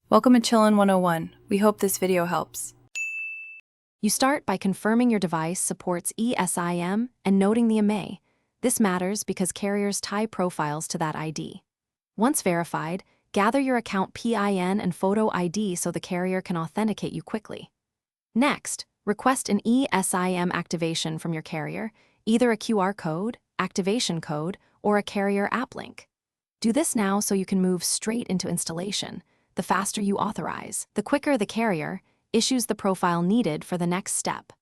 Welcome to Chillin' 101. We hope this video helps. You start by confirming your device supports Esim and noting the IMEI. This matters because carriers tie profiles to that ID. Once verified, gather your account PIN and photo ID so the carrier can authenticate you quickly. Next, request an Esim activation from your carrier, either a QR code, activation code, or a carrier app link. Do this now so you can move straight into installation. The faster you authorize, the quicker the carrier issues the profile needed for the next step.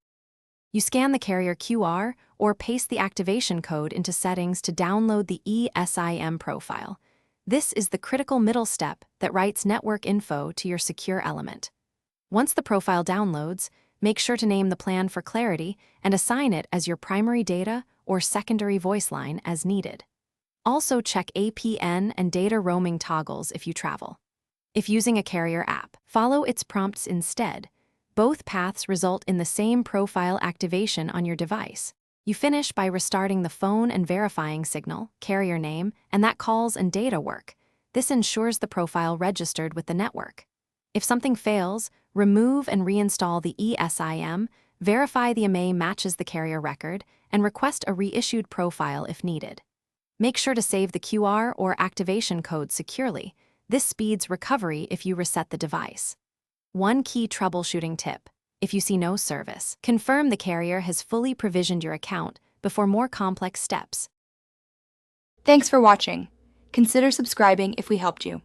You scan the carrier QR or paste the activation code into settings to download the Esim profile. This is the critical middle step that writes network info to your secure element. Once the profile downloads, make sure to name the plan for clarity and assign it as your primary data or secondary voice line as needed. Also check APN and data roaming toggles if you travel. If using a carrier app, follow its prompts instead. Both paths result in the same profile activation on your device. You finish by restarting the phone and verifying signal, carrier name, and that calls and data work. This ensures the profile registered with the network. If something fails, remove and reinstall the Esim, verify the IMEI matches the carrier record, and request a reissued profile if needed. Make sure to save the QR or activation code securely. This speeds recovery if you reset the device. One key troubleshooting tip: if you see no service, confirm the carrier has fully provisioned your account before more complex steps. Thanks for watching. Consider subscribing if we helped you.